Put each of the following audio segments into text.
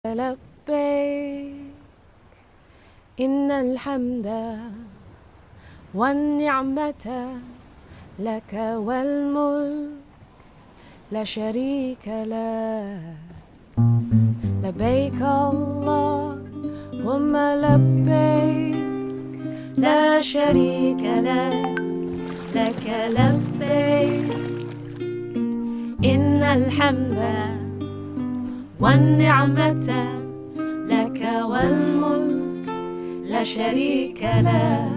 لبيك إن الحمد والنعمة لك والملك لا شريك لك لبيك اللهم لبيك لا شريك لك لك لبيك إن الحمد والنعمة لك والملك لا شريك لك.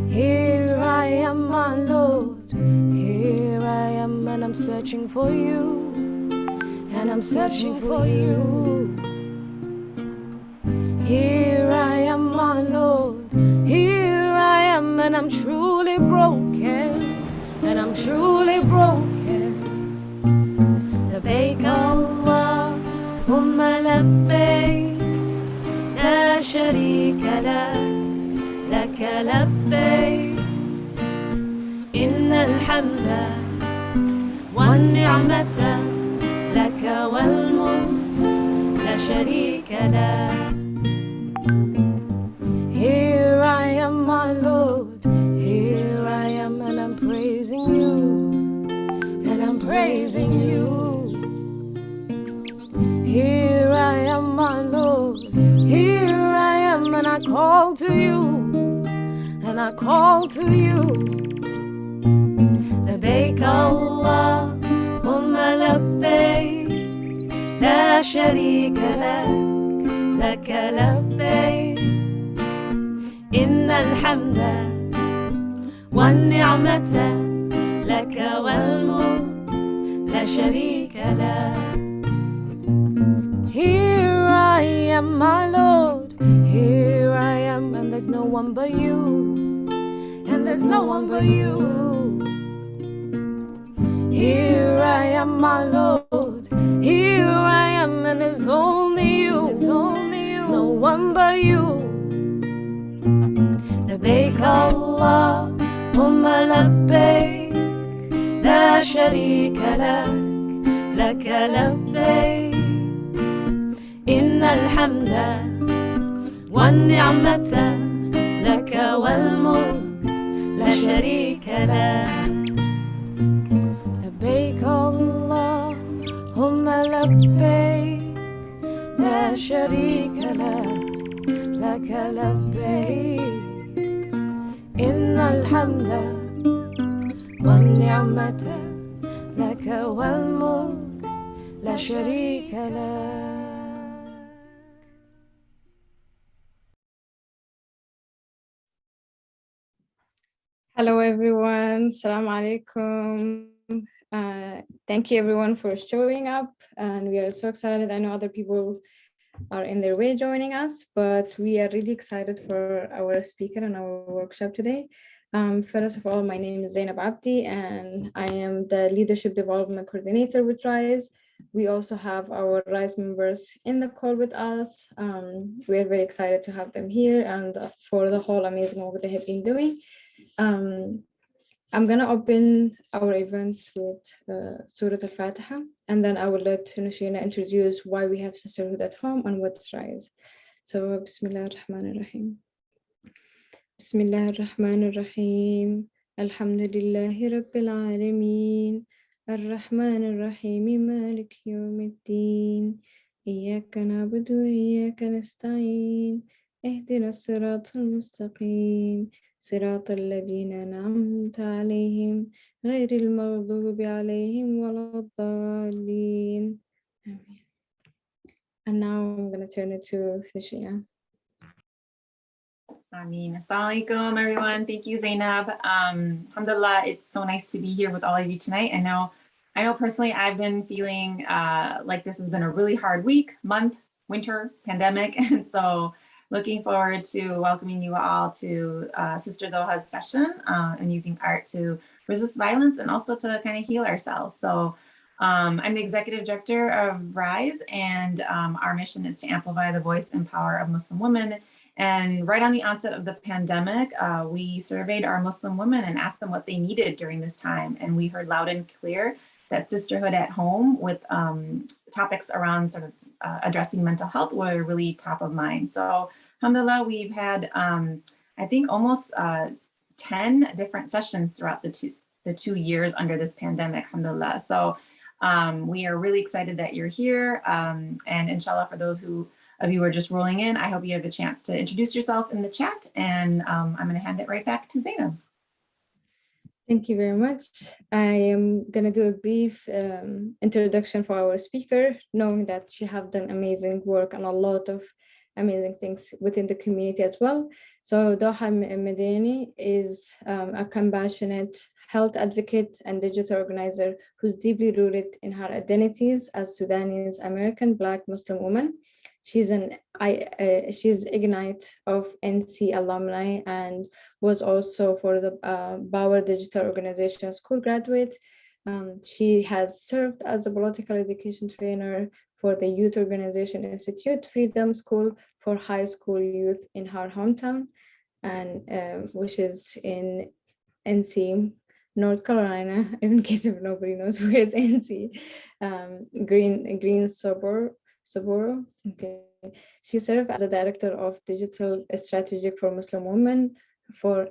Here I am, my Lord. Here I am, and I'm searching for you. And I'm searching for you. Here I am, my Lord. Here I am, and I'm truly broken. And I'm truly broken. لبيك اللهم لبيك لا شريك لك لك لبيك إن الحمد والنعمة لك والملك لا شريك لك. Here I am, my Lord. Here I am, and I'm praising you. And I'm praising you. Here I am, my Lord. Here I am, and I call to you. And I call to you. لبيك اللهم لبيك لا شريك لك لك لبيك إن الحمد والنعمة لك والملك لا شريك لك. Here I am, my Lord. Here I am, and there's no one but you. And there's no one but you. Here I am, my Lord. Here I am, and there's only you. There's only you. No one but you. لبيك اللهم لبيك لا شريك لك لك لبيك إن الحمد والنعمة لك والملك لا شريك لك. لبيك اللهم لبيك لا شريك لك لك لبيك إن الحمد والنعمة لك والملك لا شريك لك. Hello everyone, Assalamu alaikum. Thank you everyone for showing up, and we are so excited. I know other people are in their way joining us, but we are really excited for our speaker and our workshop today. First of all, my name is Zainab Abdi, and I am the Leadership Development Coordinator with RISE. We also have our RISE members in the call with us. We are very excited to have them here and for the whole amazing work they have been doing. I'm gonna open our event with Surah Al-Fatiha, and then I will let Nushina introduce why we have Sisterhood at Home and what's RISE. So, Bismillah ar-Rahman ar-Rahim. Bismillah ar-Rahman ar-Rahim. Alhamdulillahi Rabbil Alameen. Ar-Rahman ar-Rahim. Malik Yawmiddin. Iyaka na'budu wa iyaka nasta'in. اهدنا الصراط المستقيم صراط الذين أنعمت عليهم غير المغضوب عليهم ولا الضالين. And now I'm going to turn it to Nushina. Ameen. Assalamu alaikum, everyone. Thank you, Zainab. Alhamdulillah, it's so nice to be here with all of you tonight. I know personally I've been feeling like this has been a really hard week, month, winter, pandemic. And so looking forward to welcoming you all to Sister Doha's session and using art to resist violence and also to kind of heal ourselves. So I'm the executive director of RISE, and our mission is to amplify the voice and power of Muslim women. And right on the onset of the pandemic, we surveyed our Muslim women and asked them what they needed during this time. And we heard loud and clear that Sisterhood at Home with topics around sort of addressing mental health were really top of mind. So alhamdulillah, we've had, I think, almost 10 different sessions throughout the 2 years under this pandemic, alhamdulillah. So we are really excited that you're here. And inshallah, for those of you who are just rolling in, I hope you have a chance to introduce yourself in the chat. And I'm going to hand it right back to Zainab. Thank you very much. I am going to do a brief introduction for our speaker, knowing that she have done amazing work and a lot of amazing things within the community as well. So Doha Medani is a compassionate health advocate and digital organizer who's deeply rooted in her identities as Sudanese American Black Muslim woman. She's Ignite of NC alumni and was also for the Bauer Digital Organization School graduate. She has served as a political education trainer for the Youth Organization Institute Freedom School for high school youth in her hometown, and which is in NC, North Carolina, in case if nobody knows where is NC, Greensboro. Okay. She served as a director of digital strategy for Muslim women for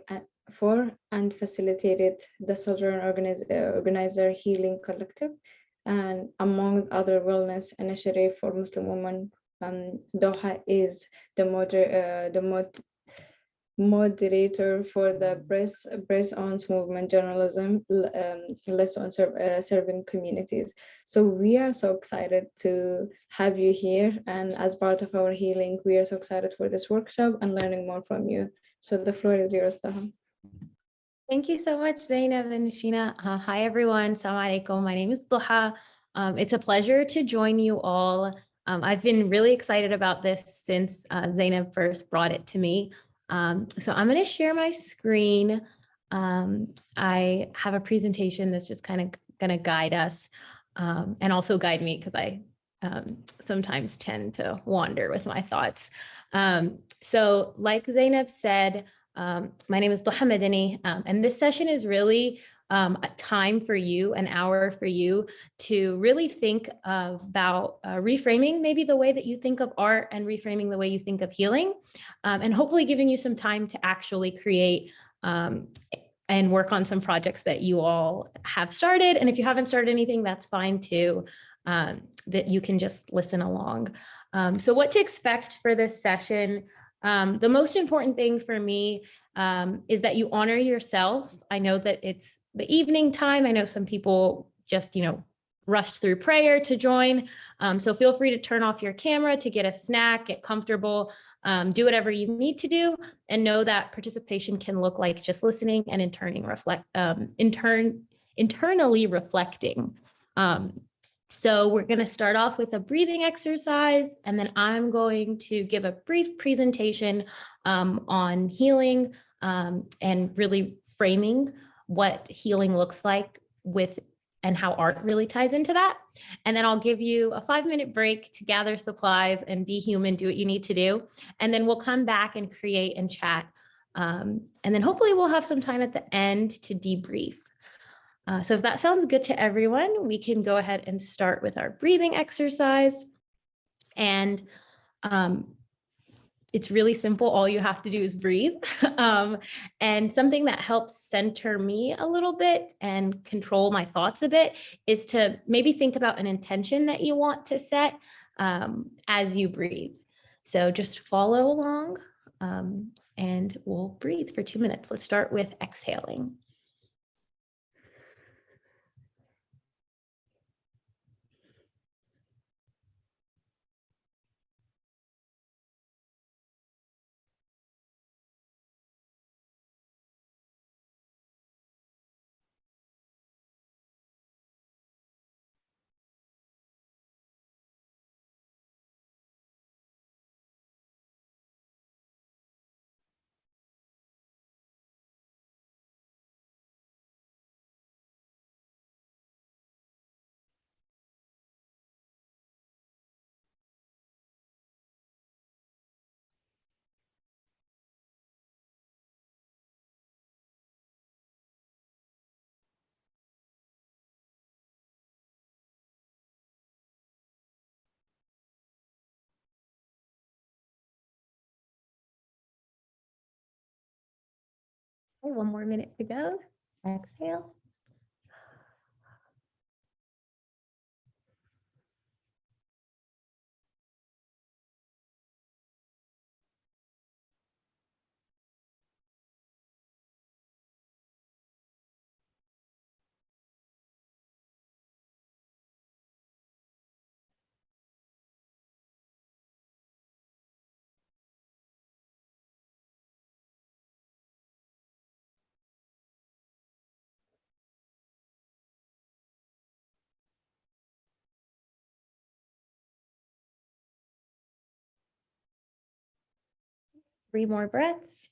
and facilitated the Southern Organizer Healing Collective, and among other wellness initiatives for Muslim women. Doha is the moderator for the Press On's movement journalism, less on serving communities. So we are so excited to have you here, and as part of our healing, we are so excited for this workshop and learning more from you. So the floor is yours, Doha. Thank you so much, Zainab and Sheena. Hi, everyone. Assalamu alaikum. My name is Doha. It's a pleasure to join you all. I've been really excited about this since Zainab first brought it to me. So I'm going to share my screen. I have a presentation that's just kind of going to guide us and also guide me because I sometimes tend to wander with my thoughts. So like Zainab said, my name is Doha Medani, and this session is really a time for you, an hour for you to really think about reframing maybe the way that you think of art and reframing the way you think of healing, and hopefully giving you some time to actually create and work on some projects that you all have started. And if you haven't started anything, that's fine too, that you can just listen along. So what to expect for this session? The most important thing for me is that you honor yourself. I know that it's the evening time. I know some people just, rushed through prayer to join. So feel free to turn off your camera to get a snack, get comfortable, do whatever you need to do, and know that participation can look like just listening and internally reflecting. So we're going to start off with a breathing exercise, and then I'm going to give a brief presentation on healing and really framing what healing looks like and how art really ties into that. And then I'll give you a 5-minute break to gather supplies and be human, do what you need to do. And then we'll come back and create and chat. And then hopefully we'll have some time at the end to debrief. So if that sounds good to everyone, we can go ahead and start with our breathing exercise. And it's really simple. All you have to do is breathe. And something that helps center me a little bit and control my thoughts a bit is to maybe think about an intention that you want to set as you breathe. So just follow along and we'll breathe for 2 minutes. Let's start with exhaling. Okay, one more minute to go. Exhale. Three more breaths.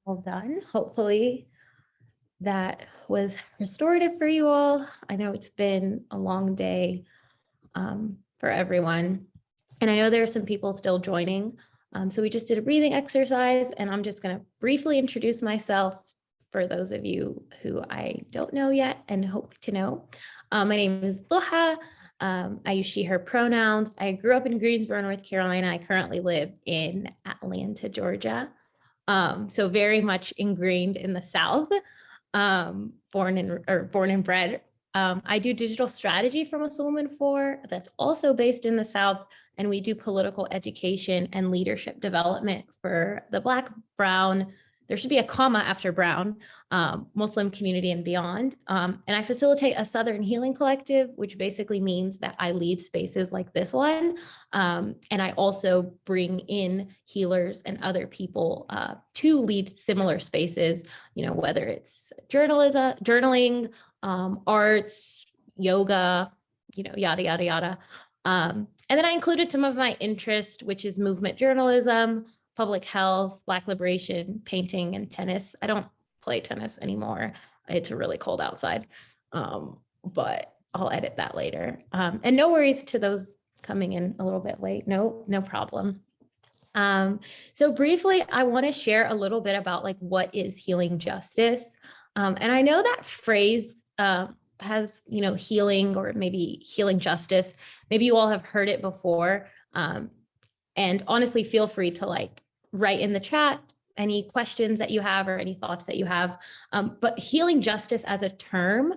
All done. Hopefully that was restorative for you all. I know it's been a long day for everyone. And I know there are some people still joining. So we just did a breathing exercise, and I'm just going to briefly introduce myself for those of you who I don't know yet and hope to know. My name is Doha. I use she, her pronouns. I grew up in Greensboro, North Carolina. I currently live in Atlanta, Georgia. So very much ingrained in the South, born and bred. I do digital strategy for Muslim Women 4. That's also based in the South. And we do political education and leadership development for the Black, brown, there should be a comma after brown, Muslim community and beyond. And I facilitate a Southern Healing Collective, which basically means that I lead spaces like this one. And I also bring in healers and other people to lead similar spaces, whether it's journaling, arts, yoga, yada, yada, yada. And then I included some of my interest, which is movement journalism, public health, Black liberation, painting, and tennis. I don't play tennis anymore. It's really cold outside, but I'll edit that later. And no worries to those coming in a little bit late. No problem. So briefly, I want to share a little bit about what is healing justice. And I know that phrase has, healing or maybe healing justice. Maybe you all have heard it before. And honestly, feel free to write in the chat any questions that you have or any thoughts that you have. But healing justice as a term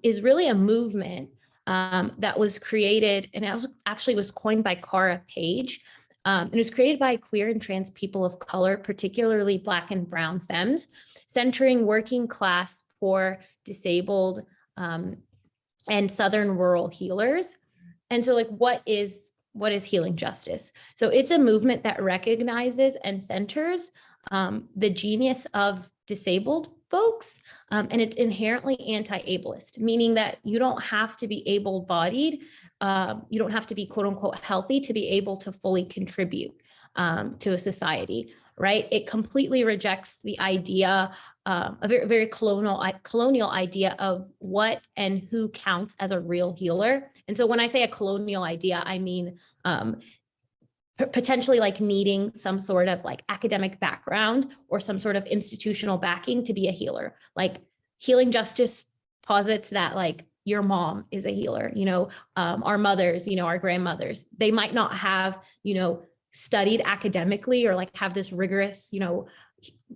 is really a movement that was created, and it actually was coined by Cara Page. It was created by queer and trans people of color, particularly Black and brown femmes, centering working class, poor, disabled, and Southern rural healers. And so what is healing justice? So it's a movement that recognizes and centers the genius of disabled folks, and it's inherently anti-ableist, meaning that you don't have to be able-bodied, you don't have to be quote unquote healthy to be able to fully contribute to a society, right? It completely rejects the idea, a very, very colonial idea of what and who counts as a real healer. And so when I say a colonial idea, I mean potentially needing some sort of academic background or some sort of institutional backing to be a healer. Healing justice posits that your mom is a healer, our mothers, our grandmothers, they might not have, studied academically or have this rigorous,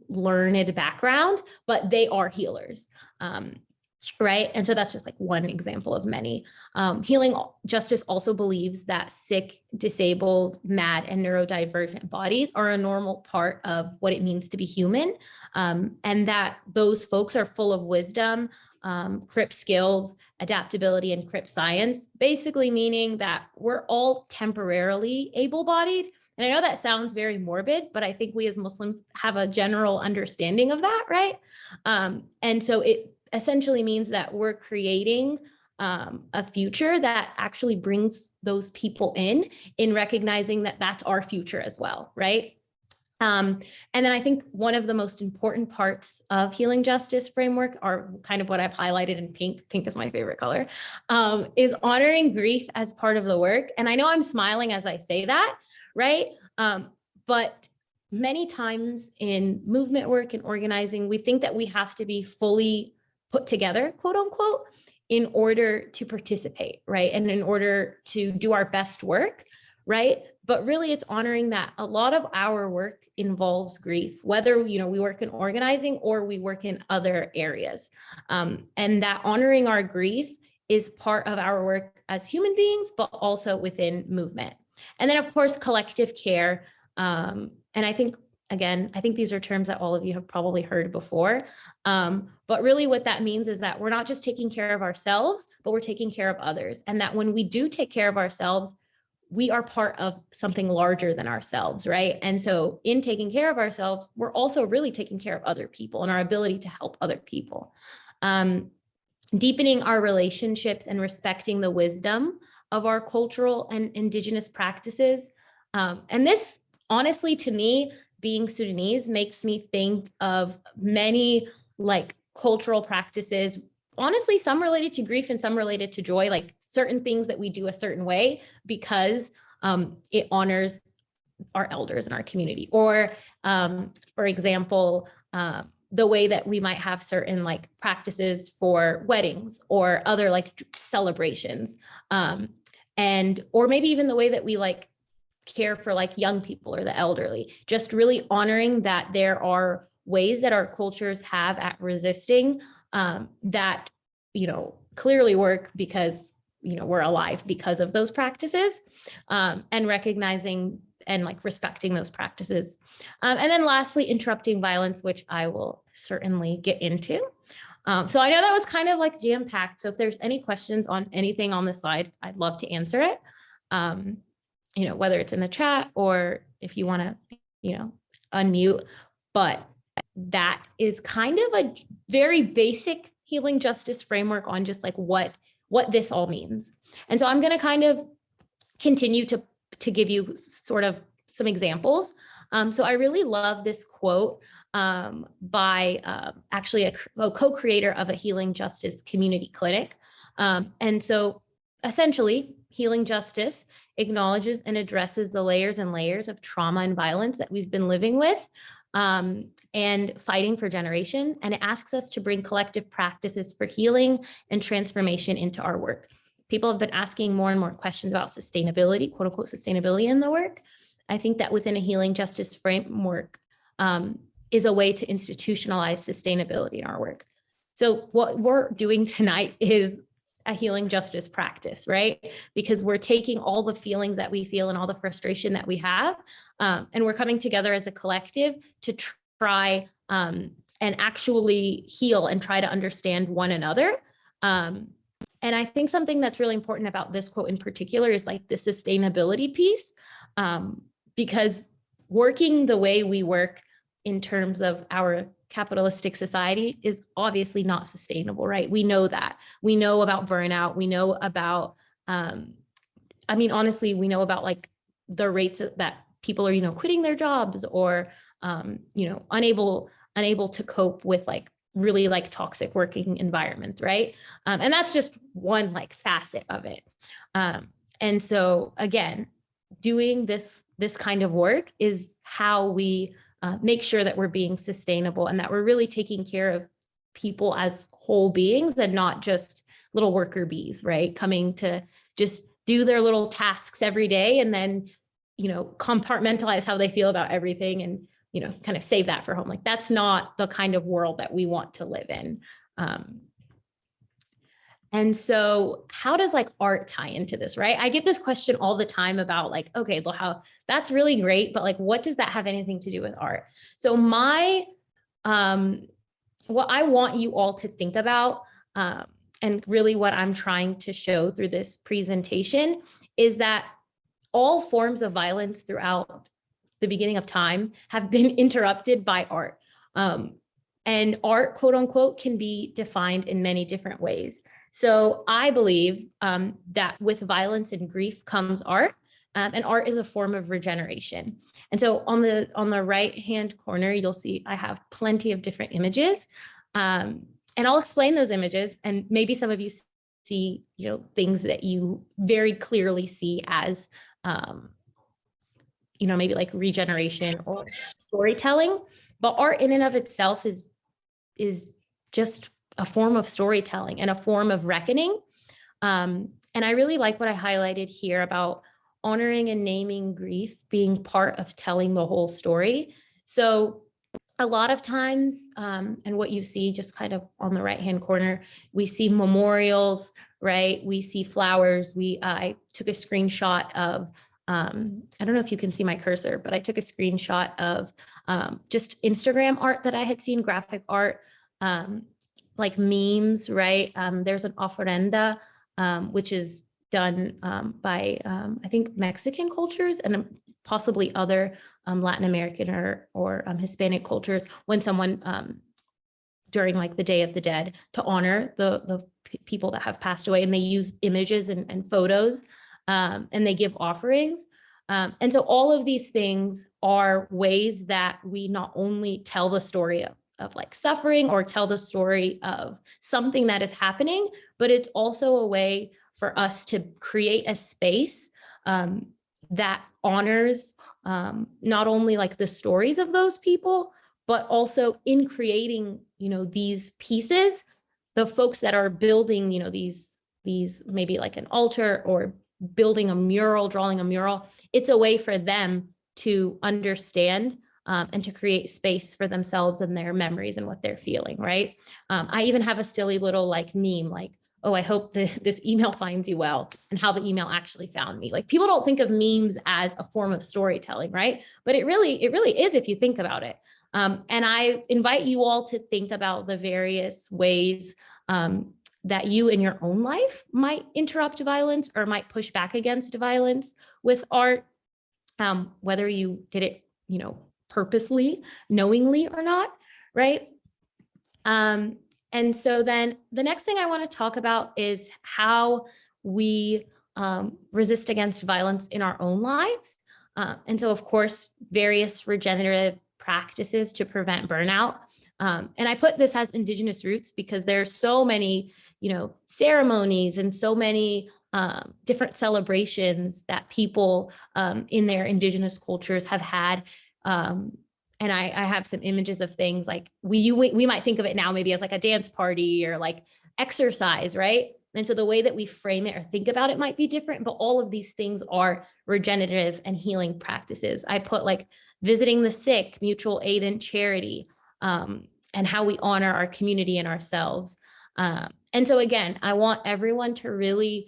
learned background, but they are healers. Right. And so that's just one example of many. Healing justice also believes that sick, disabled, mad, and neurodivergent bodies are a normal part of what it means to be human, and that those folks are full of wisdom, Crip skills, adaptability, and Crip science, basically meaning that we're all temporarily able-bodied. And I know that sounds very morbid, but I think we as Muslims have a general understanding of that, right? And so it essentially means that we're creating a future that actually brings those people in recognizing that that's our future as well, right? And then I think one of the most important parts of healing justice framework are kind of what I've highlighted in pink. Pink is my favorite color, is honoring grief as part of the work. And I know I'm smiling as I say that, right? But many times in movement work and organizing, we think that we have to be fully put together, quote unquote, in order to participate, right? And in order to do our best work, right? But really it's honoring that a lot of our work involves grief, whether, we work in organizing or we work in other areas. And that honoring our grief is part of our work as human beings, but also within movement. And then of course, collective care. And I think, again, I think these are terms that all of you have probably heard before. But really what that means is that we're not just taking care of ourselves, but we're taking care of others. And that when we do take care of ourselves, we are part of something larger than ourselves, right? And so in taking care of ourselves, we're also really taking care of other people and our ability to help other people. Deepening our relationships and respecting the wisdom of our cultural and indigenous practices. And this, honestly, to me, being Sudanese makes me think of many like cultural practices, honestly, some related to grief and some related to joy, like certain things that we do a certain way because it honors our elders in our community. Or for example, the way that we might have certain like practices for weddings or other like celebrations. Or maybe even the way that we like care for like young people or the elderly, just really honoring that there are ways that our cultures have at resisting that, clearly work because, we're alive because of those practices, and recognizing and like respecting those practices. And then lastly, interrupting violence, which I will certainly get into. So I know that was kind of like jam-packed. So if there's any questions on anything on the slide, I'd love to answer it. Whether it's in the chat or if you want to, unmute, but that is kind of a very basic healing justice framework on just like what this all means. And so I'm going to kind of continue to give you sort of some examples. So I really love this quote by actually a co-creator of a healing justice community clinic. And so essentially, healing justice acknowledges and addresses the layers and layers of trauma and violence that we've been living with and fighting for generation. And it asks us to bring collective practices for healing and transformation into our work. People have been asking more and more questions about sustainability, quote unquote, sustainability in the work. I think that within a healing justice framework is a way to institutionalize sustainability in our work. So what we're doing tonight is a healing justice practice, right? Because we're taking all the feelings that we feel and all the frustration that we have, and we're coming together as a collective to try and actually heal and try to understand one another. And I think something that's really important about this quote in particular is like the sustainability piece, because working the way we work in terms of our capitalistic society is obviously not sustainable, right? We know that. We know about burnout. We know about, honestly, we know about like the rates that people are, quitting their jobs or, unable to cope with like really like toxic working environments, right? And that's just one like facet of it. And so again, doing this kind of work is how we make sure that we're being sustainable and that we're really taking care of people as whole beings and not just little worker bees, right? Coming to just do their little tasks every day and then, compartmentalize how they feel about everything and, kind of save that for home. Like that's not the kind of world that we want to live in. And so how does like art tie into this, right? I get this question all the time about like, okay, well, how that's really great, but like, what does that have anything to do with art? So what I want you all to think about, and really what I'm trying to show through this presentation is that all forms of violence throughout the beginning of time have been interrupted by art. And art, quote unquote, can be defined in many different ways. So I believe that with violence and grief comes art, And art is a form of regeneration. And so on the right-hand corner, you'll see I have plenty of different images. And I'll explain those images, and maybe some of you see, things that you very clearly see as, maybe like regeneration or storytelling. But art in and of itself is just a form of storytelling and a form of reckoning. And I really like what I highlighted here about honoring and naming grief being part of telling the whole story. So a lot of times, and what you see just kind of on the right-hand corner, we see memorials, right? We see flowers. I took a screenshot of, I don't know if you can see my cursor, but I took a screenshot of just Instagram art that I had seen, graphic art, like memes, right? There's an ofrenda, which is done by, I think, Mexican cultures and possibly other Latin American or Hispanic cultures, when someone during like the Day of the Dead, to honor the people that have passed away, and they use images and photos, and they give offerings. And so all of these things are ways that we not only tell the story of like suffering or tell the story of something that is happening, but it's also a way for us to create a space that honors not only like the stories of those people, but also in creating, these pieces, the folks that are building, these maybe like an altar or building a mural, drawing a mural, it's a way for them to understand and to create space for themselves and their memories and what they're feeling, right? I even have a silly little like meme, like, oh, I hope this email finds you well, and how the email actually found me. Like, people don't think of memes as a form of storytelling, right? But it really is if you think about it. And I invite you all to think about the various ways that you in your own life might interrupt violence or might push back against violence with art, whether you did it, purposely, knowingly or not, right? And so then the next thing I want to talk about is how we resist against violence in our own lives. And so, of course, various regenerative practices to prevent burnout. And I put this as Indigenous roots because there's so many, ceremonies and so many different celebrations that people in their Indigenous cultures have had. And I have some images of things like we might think of it now maybe as like a dance party or like exercise, right? And so the way that we frame it or think about it might be different, but all of these things are regenerative and healing practices. I put like visiting the sick, mutual aid and charity, and how we honor our community and ourselves. And so again, I want everyone to really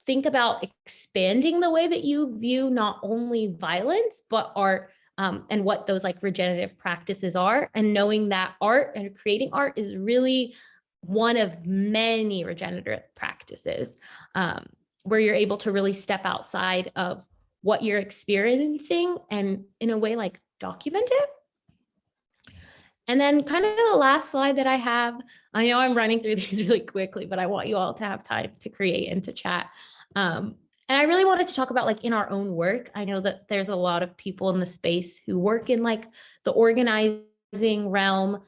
think about expanding the way that you view not only violence, but art, and what those like regenerative practices are, and knowing that art and creating art is really one of many regenerative practices, where you're able to really step outside of what you're experiencing and in a way like document it. And then kind of the last slide that I have, I know I'm running through these really quickly, but I want you all to have time to create and to chat. And I really wanted to talk about like in our own work. I know that there's a lot of people in the space who work in like the organizing realm.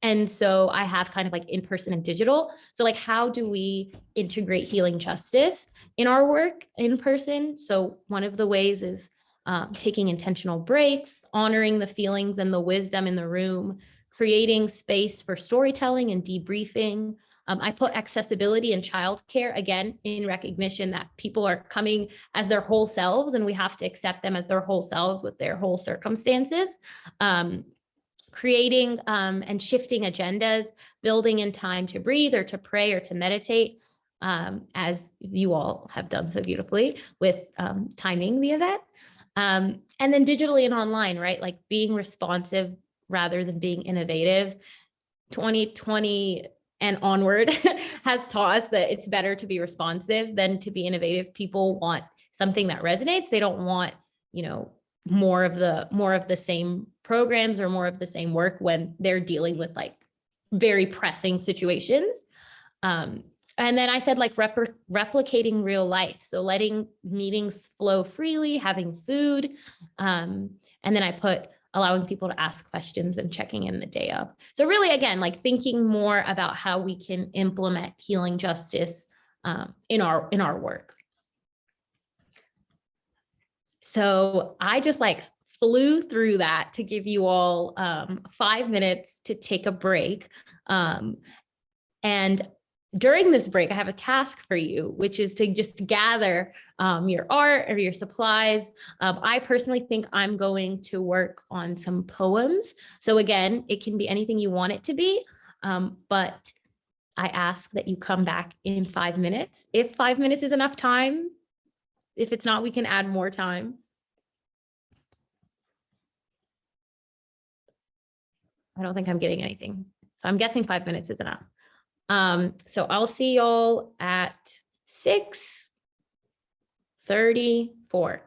And so I have kind of like in-person and digital. So like, how do we integrate healing justice in our work in person? So one of the ways is taking intentional breaks, honoring the feelings and the wisdom in the room, creating space for storytelling and debriefing. I put accessibility and childcare, again, in recognition that people are coming as their whole selves, and we have to accept them as their whole selves with their whole circumstances. Creating and shifting agendas, building in time to breathe or to pray or to meditate, as you all have done so beautifully with timing the event. And then digitally and online, right? Like being responsive rather than being innovative. 2020 and onward has taught us that it's better to be responsive than to be innovative. People want something that resonates. They don't want, more of the same programs or more of the same work when they're dealing with like very pressing situations. And then I said like replicating real life. So letting meetings flow freely, having food. And then I put allowing people to ask questions and checking in the day of. So really, again, like thinking more about how we can implement healing justice in our work. So I just like flew through that to give you all 5 minutes to take a break. And during this break, I have a task for you, which is to just gather your art or your supplies. I personally think I'm going to work on some poems. So again, it can be anything you want it to be, but I ask that you come back in 5 minutes. If 5 minutes is enough time, if it's not, we can add more time. I don't think I'm getting anything. So I'm guessing 5 minutes is enough. So I'll see y'all at 6:34.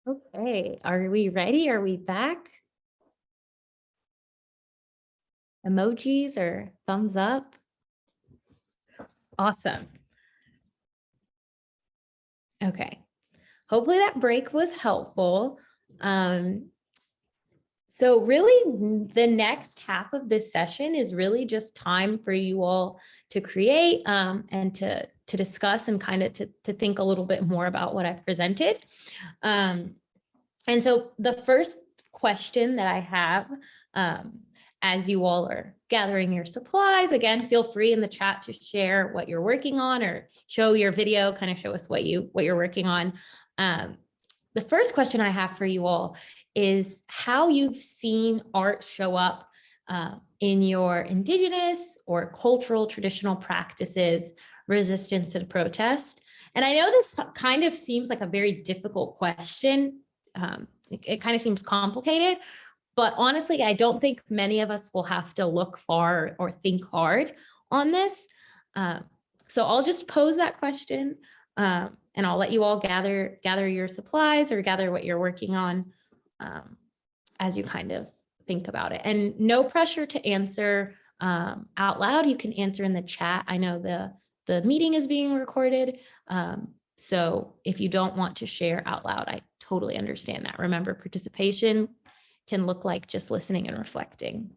Okay, are we ready? Are we back? Emojis or thumbs up? Awesome. Okay. Hopefully that break was helpful. So really the next half of this session is really just time for you all to create and to discuss and kind of to think a little bit more about what I've presented. And so the first question that I have, as you all are gathering your supplies, again, feel free in the chat to share what you're working on or show your video, kind of show us what you're working on. The first question I have for you all is how you've seen art show up in your indigenous or cultural traditional practices, resistance and protest. And I know this kind of seems like a very difficult question. It kind of seems complicated, but honestly, I don't think many of us will have to look far or think hard on this. So I'll just pose that question and I'll let you all gather your supplies or gather what you're working on as you kind of think about it. And no pressure to answer out loud. You can answer in the chat. I know the meeting is being recorded. So if you don't want to share out loud, I totally understand that. Remember, participation can look like just listening and reflecting.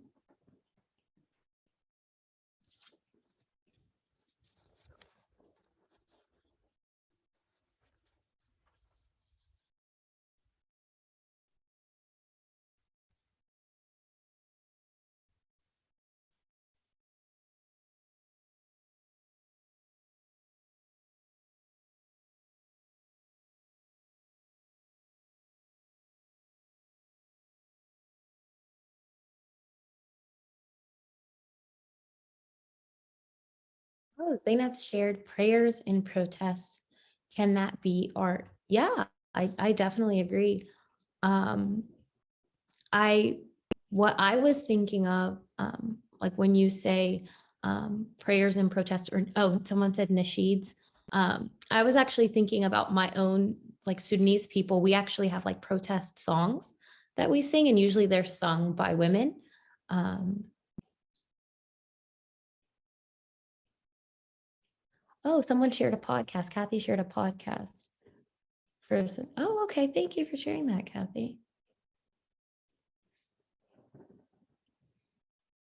Oh, Zainab shared prayers in protests. Can that be art? Yeah, I definitely agree. What I was thinking of, like when you say prayers and protests, or someone said nasheeds. I was actually thinking about my own, like Sudanese people. We actually have like protest songs that we sing, and usually they're sung by women. Oh, someone shared a podcast. Kathy shared a podcast. Oh, okay. Thank you for sharing that, Kathy.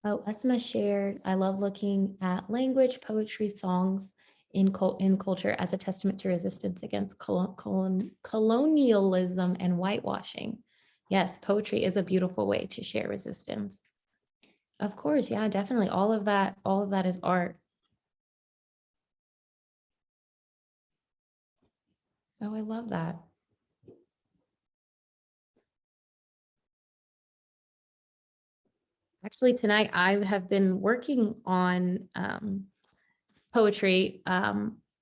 Oh, Esma shared, I love looking at language, poetry, songs in culture as a testament to resistance against colonialism and whitewashing. Yes, poetry is a beautiful way to share resistance. Of course, yeah, definitely. All of that is art. Oh, I love that. Actually, tonight I have been working on poetry.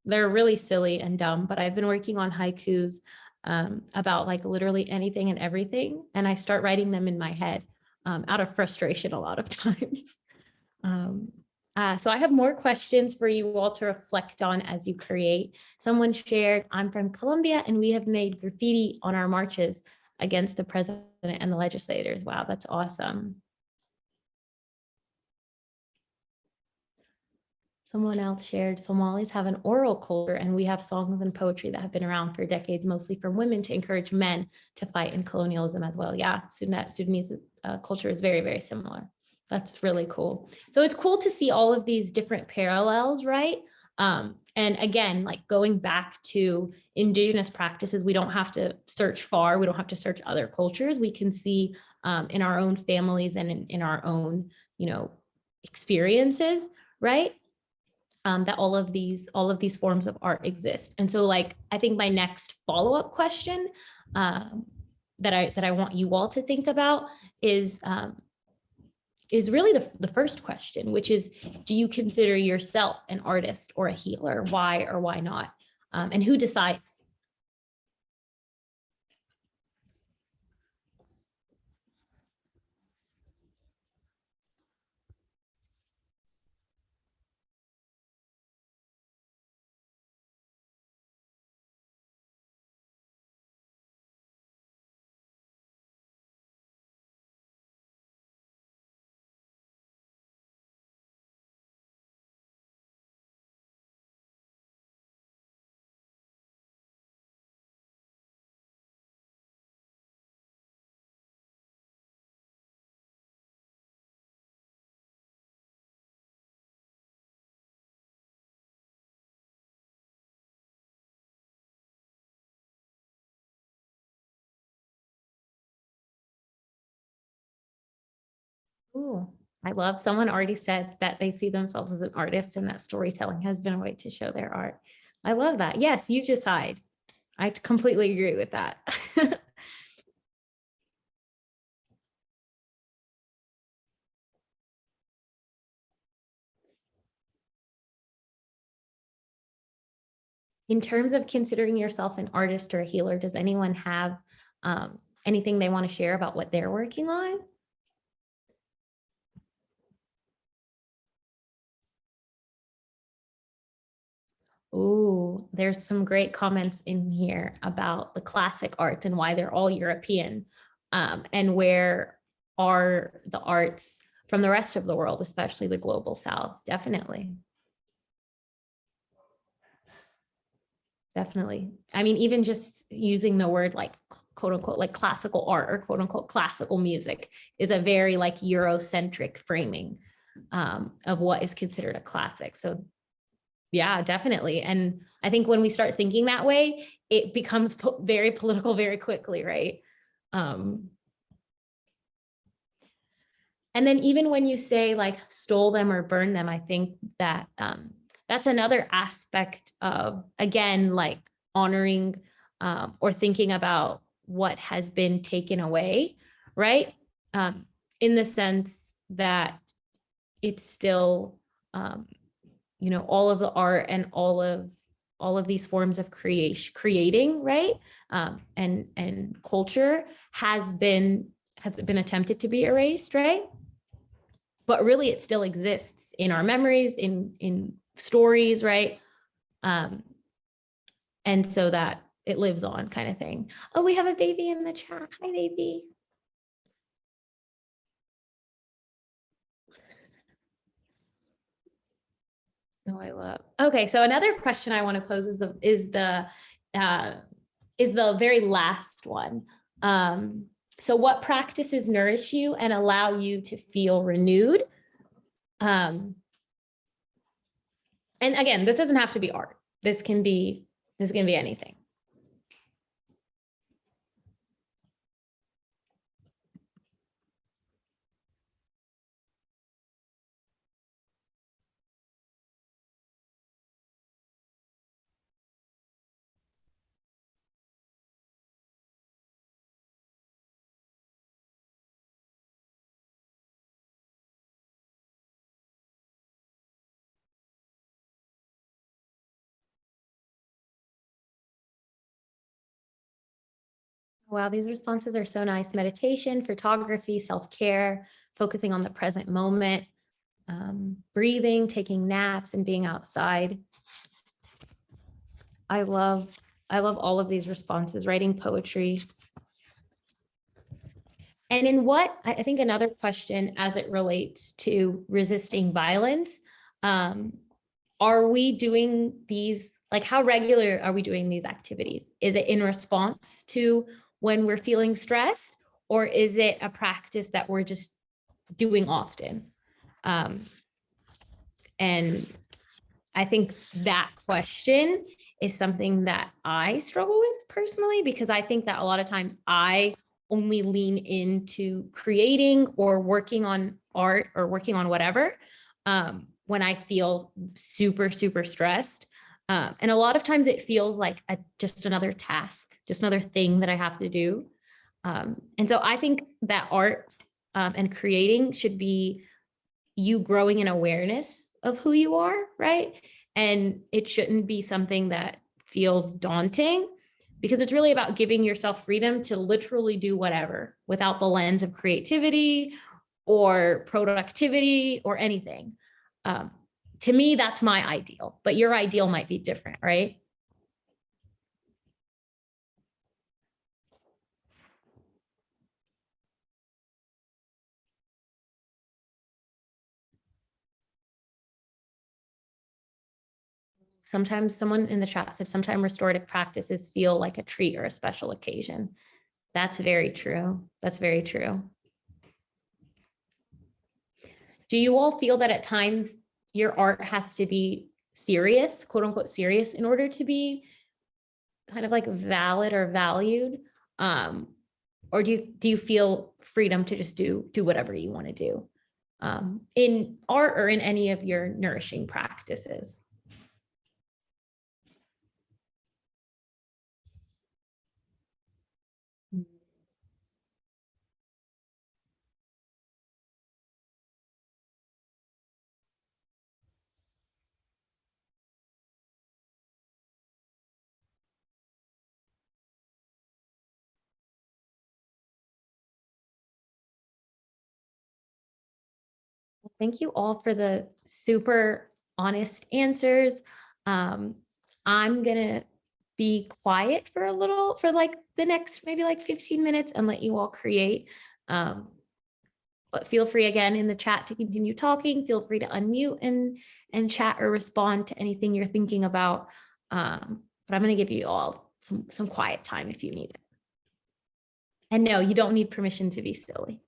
They're really silly and dumb, but I've been working on haikus about like literally anything and everything. And I start writing them in my head out of frustration a lot of times. So I have more questions for you all to reflect on as you create. Someone shared, I'm from Colombia and we have made graffiti on our marches against the president and the legislators. Wow, that's awesome. Someone else shared, Somalis have an oral culture and we have songs and poetry that have been around for decades, mostly from women to encourage men to fight in colonialism as well. Yeah, Sudanese culture is very, very similar. That's really cool. So it's cool to see all of these different parallels, right? And again, like going back to indigenous practices, we don't have to search far. We don't have to search other cultures. We can see in our own families and in our own, experiences, right? That all of these forms of art exist. And so like, I think my next follow-up question that I want you all to think about is really the first question, which is, do you consider yourself an artist or a healer? Why or why not? And who decides? Ooh, I love, someone already said that they see themselves as an artist and that storytelling has been a way to show their art. I love that. Yes, you decide. I completely agree with that. In terms of considering yourself an artist or a healer, does anyone have anything they want to share about what they're working on? Oh, there's some great comments in here about the classic art and why they're all European, and where are the arts from the rest of the world, especially the global South. Definitely. Definitely. I mean, even just using the word like quote unquote, like classical art or quote unquote classical music is a very like Eurocentric framing of what is considered a classic. So yeah, definitely. And I think when we start thinking that way, it becomes very political very quickly, right? And then even when you say like stole them or burn them, I think that that's another aspect of, again, like honoring or thinking about what has been taken away, right? In the sense that it's still, you know, all of the art and all of these forms of creating, right? And culture has been attempted to be erased, right? But really it still exists in our memories, in stories, right? And so that it lives on, kind of thing. Oh, we have a baby in the chat. Hi, baby. Oh, I love. Okay, so another question I want to pose is the very last one. So what practices nourish you and allow you to feel renewed? And again, this doesn't have to be art. This can be anything. Wow, these responses are so nice. Meditation, photography, self-care, focusing on the present moment, breathing, taking naps, and being outside. I love all of these responses, writing poetry. And in what, I think another question as it relates to resisting violence, are we doing these, like how regular are we doing these activities? Is it in response to when we're feeling stressed, or is it a practice that we're just doing often? And I think that question is something that I struggle with personally, because I think that a lot of times I only lean into creating or working on art or working on whatever when I feel super, super stressed. And a lot of times it feels like just another task, just another thing that I have to do. And so I think that art and creating should be you growing an awareness of who you are, right? And it shouldn't be something that feels daunting, because it's really about giving yourself freedom to literally do whatever without the lens of creativity or productivity or anything. To me, that's my ideal, but your ideal might be different, right? Sometimes someone in the chat said sometimes restorative practices feel like a treat or a special occasion. That's very true. That's very true. Do you all feel that at times your art has to be serious, quote unquote serious, in order to be kind of like valid or valued? Or do you feel freedom to just do whatever you want to do? in art or in any of your nourishing practices. Thank you all for the super honest answers. I'm gonna be quiet for a little, for like the next maybe like 15 minutes and let you all create. But feel free again in the chat to continue talking. Feel free to unmute and chat or respond to anything you're thinking about. But I'm gonna give you all some quiet time if you need it. And no, you don't need permission to be silly.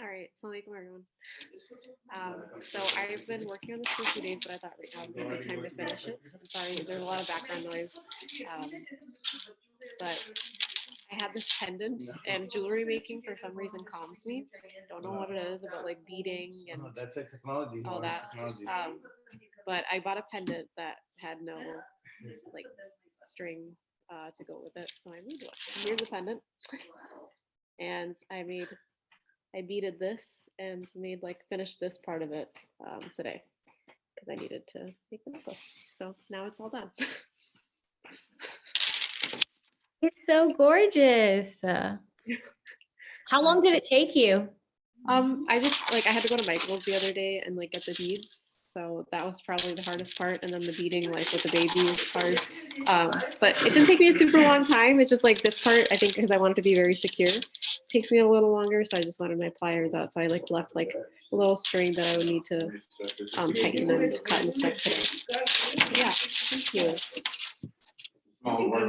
All right, assalamualaikum everyone. So I've been working on this for 2 days, but I thought right now would be a good time to finish it. So I'm sorry, there's a lot of background noise. But I have this pendant, and jewelry making for some reason calms me. Don't know what it is about like beading and That's a technology. all that. But I bought a pendant that had no like string to go with it, so I made one. Here's the pendant, and I beaded this and finished this part of it today because I needed to make the necklace. So now it's all done. It's so gorgeous. How long did it take you? I had to go to Michael's the other day and get the beads. So that was probably the hardest part. And then the beading with the baby is hard. But it didn't take me a super long time. It's just this part, I think, because I want it to be very secure. It takes me a little longer. So I just wanted my pliers out. So I left a little string that I would need to tighten and cut and stuff today. Yeah, thank you.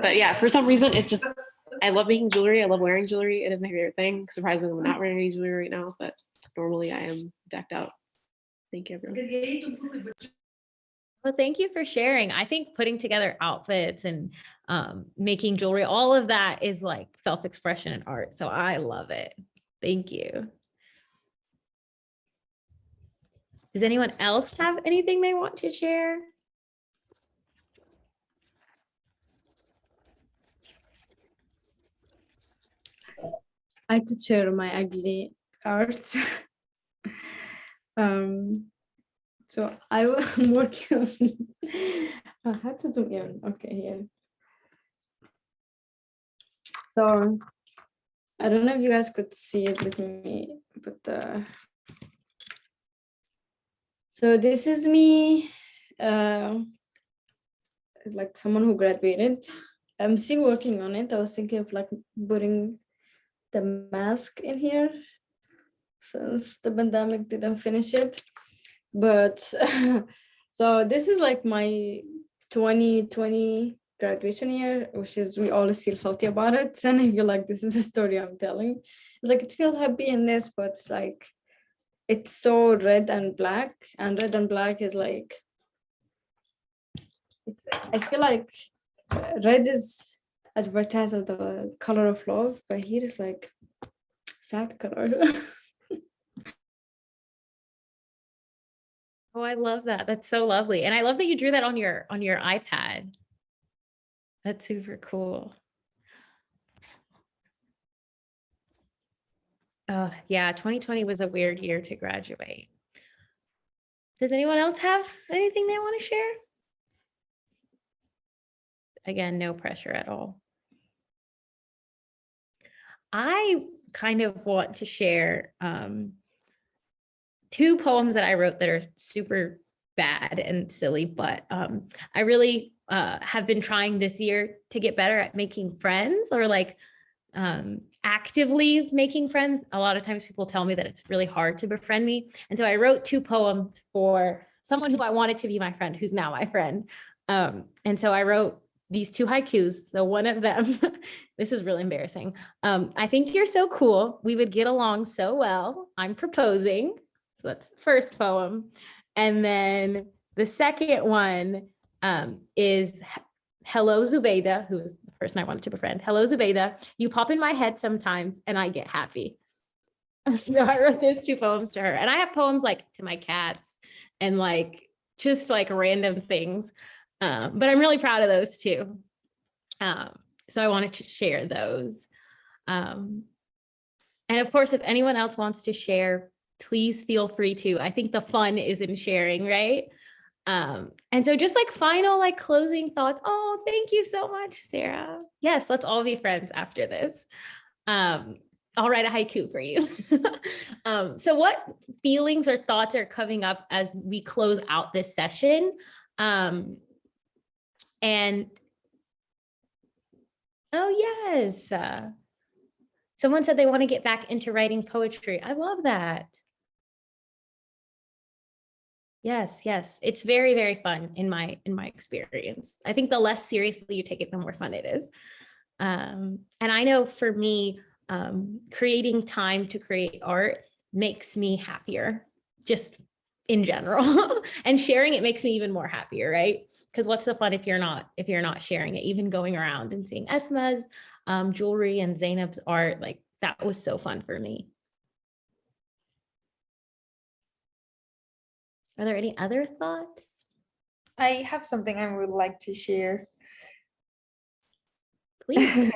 But yeah, for some reason, it's just, I love making jewelry. I love wearing jewelry. It is my favorite thing. Surprisingly, I'm not wearing any jewelry right now, but normally I am decked out. Thank you, everyone. Well, thank you for sharing. I think putting together outfits and making jewelry, all of that is self-expression and art. So I love it. Thank you. Does anyone else have anything they want to share? I could share my ugly art. So I'm working on I had to zoom in. Okay, here. So I don't know if you guys could see it with me, but so this is me, someone who graduated. I'm still working on it. I was thinking of putting the mask in here since the pandemic didn't finish it. But so this is my 2020 graduation year, which is we all still salty about it. And I feel this is a story I'm telling. It's it feels happy in this, but it's so red and black, and red and black is I feel red is advertised as the color of love, but here is sad color. Oh, I love that. That's so lovely. And I love that you drew that on your iPad. That's super cool. Oh, yeah, 2020 was a weird year to graduate. Does anyone else have anything they want to share? Again, no pressure at all. I kind of want to share two poems that I wrote that are super bad and silly, but I really have been trying this year to get better at making friends, or actively making friends. A lot of times people tell me that it's really hard to befriend me. And so I wrote two poems for someone who I wanted to be my friend, who's now my friend. And so I wrote these two haikus. So one of them, this is really embarrassing. I think you're so cool. We would get along so well. I'm proposing. So that's the first poem. And then the second one is Hello, Zubaydah, who is the person I wanted to befriend. Hello, Zubaydah. You pop in my head sometimes and I get happy. So I wrote those two poems to her. And I have poems to my cats and just random things. But I'm really proud of those too. So I wanted to share those. And of course, if anyone else wants to share, please feel free to. I think the fun is in sharing, right? And so just final closing thoughts. Oh, thank you so much, Sarah. Yes, let's all be friends after this. I'll write a haiku for you. So what feelings or thoughts are coming up as we close out this session? And oh, yes. Someone said they want to get back into writing poetry. I love that. Yes, yes. It's very, very fun in my experience. I think the less seriously you take it, the more fun it is. And I know for me, creating time to create art makes me happier, just in general. And sharing it makes me even more happier, right? Because what's the fun if you're not sharing it? Even going around and seeing Esma's jewelry and Zainab's art, like that was so fun for me. Are there any other thoughts? I have something I would like to share. Please.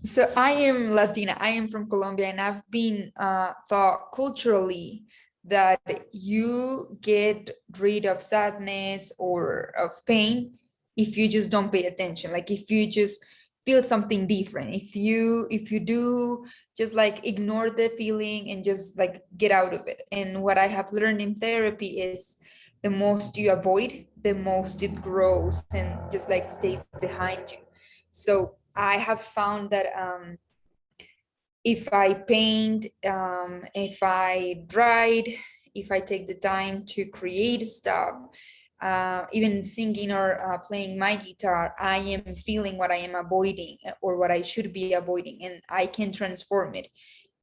So I am Latina, I am from Colombia, and I've been taught culturally that you get rid of sadness or of pain if you just don't pay attention. Like if you just feel something different, if you do just like ignore the feeling and just like get out of it. And what I have learned in therapy is the most you avoid, the most it grows and just like stays behind you. So I have found that if I paint, if I write, if I take the time to create stuff, even singing or playing my guitar, I am feeling what I am avoiding or what I should be avoiding, and I can transform it.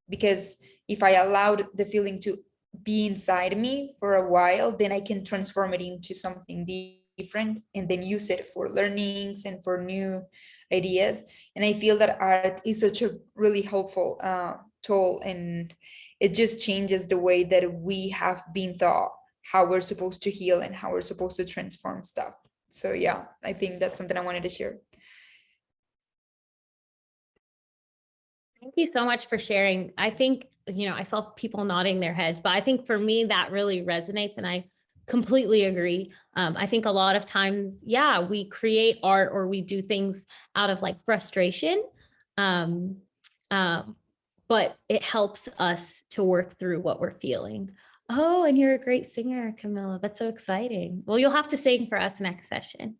Because if I allowed the feeling to be inside me for a while, then I can transform it into something different and then use it for learnings and for new ideas. And I feel that art is such a really helpful tool, and it just changes the way that we have been taught how we're supposed to heal and how we're supposed to transform stuff. So yeah, I think that's something I wanted to share. Thank you so much for sharing. I think, I saw people nodding their heads, but I think for me that really resonates, and I completely agree. I think a lot of times, yeah, we create art or we do things out of like frustration, but it helps us to work through what we're feeling. Oh, and you're a great singer, Camilla. That's so exciting. Well, you'll have to sing for us next session.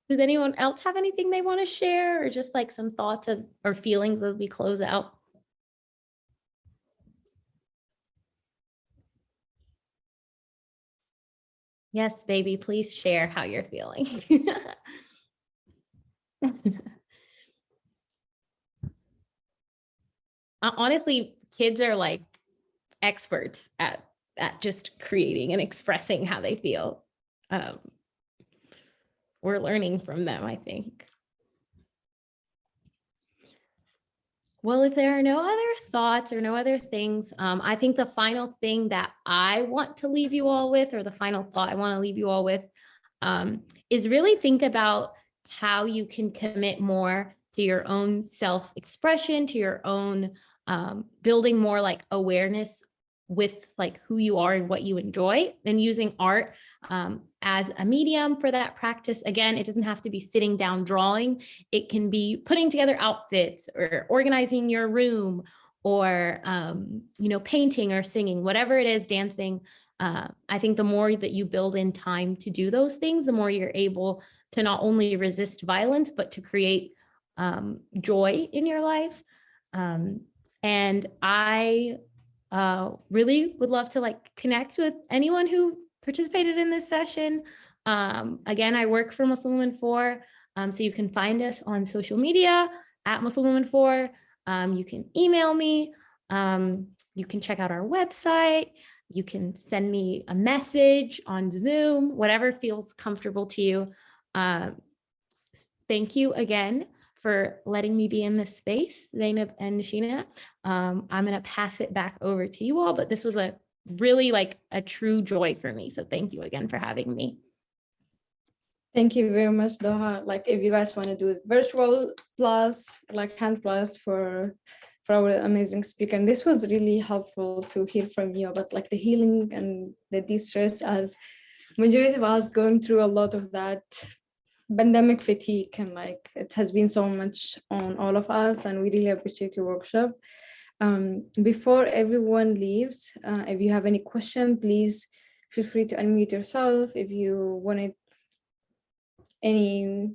Does anyone else have anything they want to share, or just like some thoughts or feelings as we close out? Yes, baby, please share how you're feeling. Honestly, kids are like experts at just creating and expressing how they feel. We're learning from them, I think. Well, if there are no other thoughts or no other things, I think the final thing that I want to leave you all with, or the final thought I want to leave you all with, is really think about how you can commit more to your own self-expression, to your own building more like awareness with like who you are and what you enjoy, and using art as a medium for that practice. Again, it doesn't have to be sitting down drawing. It can be putting together outfits or organizing your room, or painting or singing, whatever it is, dancing. I think the more that you build in time to do those things, the more you're able to not only resist violence, but to create joy in your life. And I really would love to like connect with anyone who participated in this session. Again, I work for Muslim Women 4, so you can find us on social media at Muslim Women 4. You can email me. You can check out our website. You can send me a message on Zoom, whatever feels comfortable to you. Thank you again for letting me be in this space, Zainab and Nashina. I'm going to pass it back over to you all, but this was a really like a true joy for me. So thank you again for having me. Thank you very much, Doha. Like if you guys want to do it virtual plus like hand plus for our amazing speaker. And this was really helpful to hear from you about like the healing and the de-stress, as majority of us going through a lot of that pandemic fatigue, and like it has been so much on all of us, and we really appreciate your workshop. Before everyone leaves, if you have any question, please feel free to unmute yourself. If you wanted any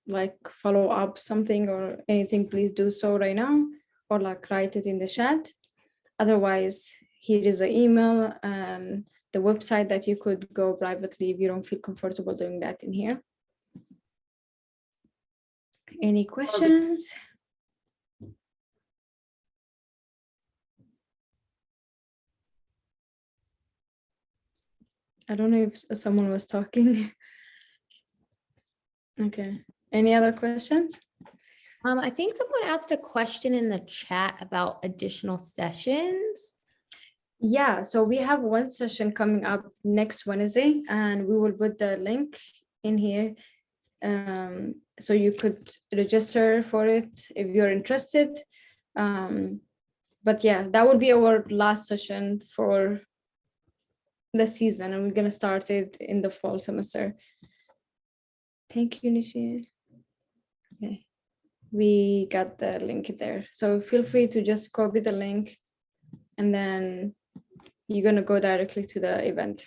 like follow up something or anything, please do so right now, or like write it in the chat. Otherwise, here is the email and the website that you could go privately if you don't feel comfortable doing that in here. Any questions? I don't know if someone was talking. Okay. Any other questions? I think someone asked a question in the chat about additional sessions. Yeah, so we have one session coming up next Wednesday, and we will put the link in here. So you could register for it if you're interested. But yeah, that would be our last session for the season, and we're gonna start it in the fall semester. Thank you, Nishi. Okay, we got the link there. So feel free to just copy the link, and then you're gonna go directly to the event.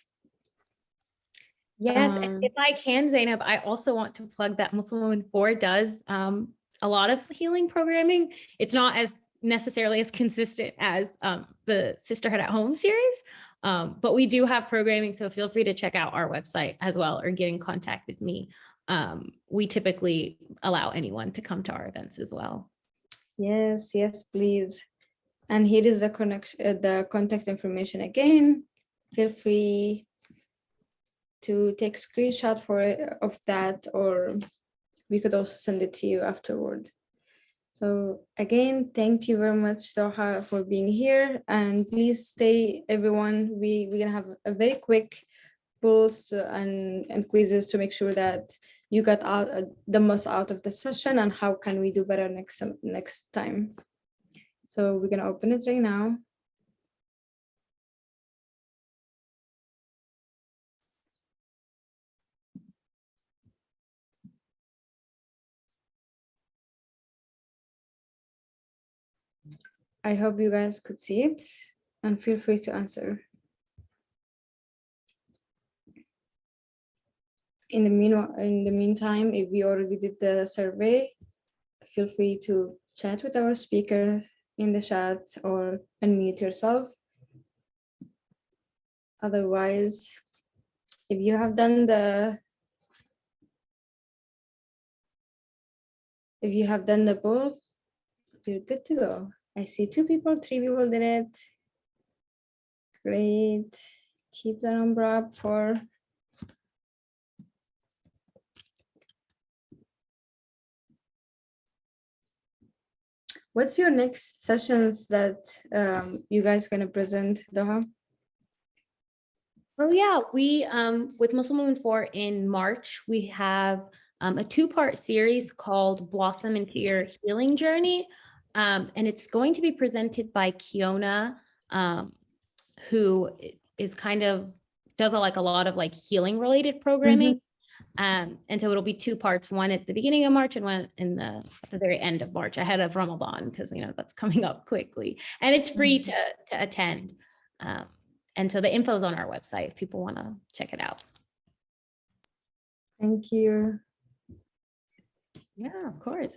Yes, and if I can, Zainab, I also want to plug that Muslim Women 4 does a lot of healing programming. It's not as necessarily as consistent as the Sisterhood at Home series, but we do have programming, so feel free to check out our website as well or get in contact with me. We typically allow anyone to come to our events as well. Yes, yes, please. And here is the connection, the contact information again. Feel free to take screenshot of that, or we could also send it to you afterward. So again, thank you very much, Doha, for being here, and please stay, everyone. We're gonna have a very quick polls and quizzes to make sure that you got out the most out of the session, and how can we do better next time. So we're gonna open it right now. I hope you guys could see it, and feel free to answer. In the meantime, if we already did the survey, feel free to chat with our speaker in the chat or unmute yourself. Otherwise, if you have done the poll, you're good to go. I see 3 people did it. Great. Keep the number up for what's your next sessions that you guys gonna present, Doha? Oh yeah, we with Muslim Women 4 in March, we have a 2-part series called Blossom into Your Healing Journey. And it's going to be presented by Kiona, who is kind of does a lot of healing related programming. And so it'll be 2 parts, one at the beginning of March and one at the very end of March, ahead of Ramadan, because that's coming up quickly. And it's free to attend. And so the info is on our website if people want to check it out. Thank you. Yeah, of course.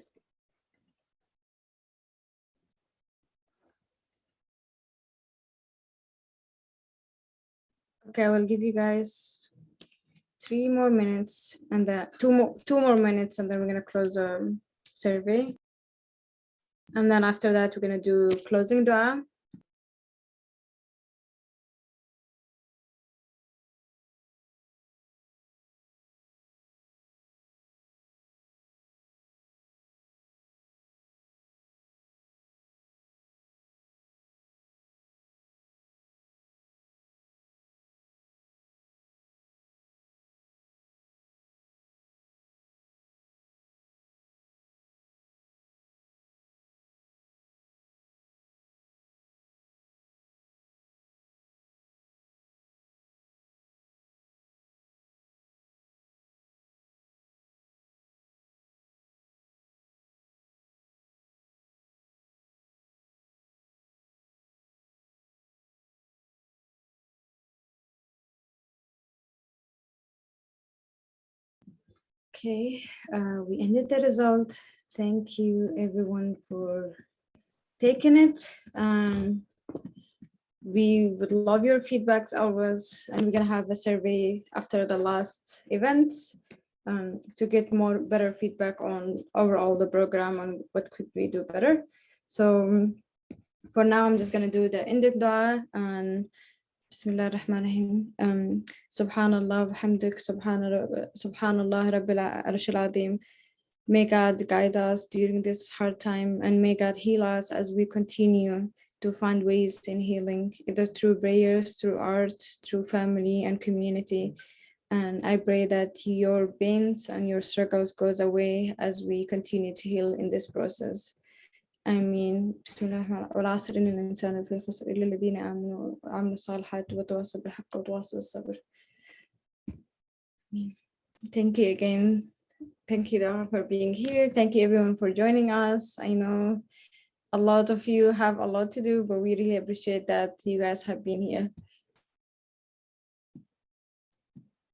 Okay, I will give you guys 3 more minutes, and then two more minutes, and then we're gonna close the survey. And then after that, we're gonna do closing dua. Okay, we ended the result. Thank you everyone for taking it. We would love your feedbacks always, and we're gonna have a survey after the last event to get better feedback on overall the program and what could we do better. So for now, I'm just gonna do the ending dua and Bismillah ar-Rahman ar-Rahim. Subhanallah wa hamdik, Subhanallah Rabbil Arshil Azim. May God guide us during this hard time, and may God heal us as we continue to find ways in healing, either through prayers, through art, through family and community. And I pray that your pains and your struggles goes away as we continue to heal in this process. آمين. بسم الله الرحمن الرحيم. والعصر إن الإنسان لفي خسر إلا الذين آمنوا وعملوا الصالحات وتواصوا بالحق وتواصوا بالصبر. Thank you again. Thank you, Doha, for being here. Thank you, everyone, for joining us. I know a lot of you have a lot to do, but we really appreciate that you guys have been here.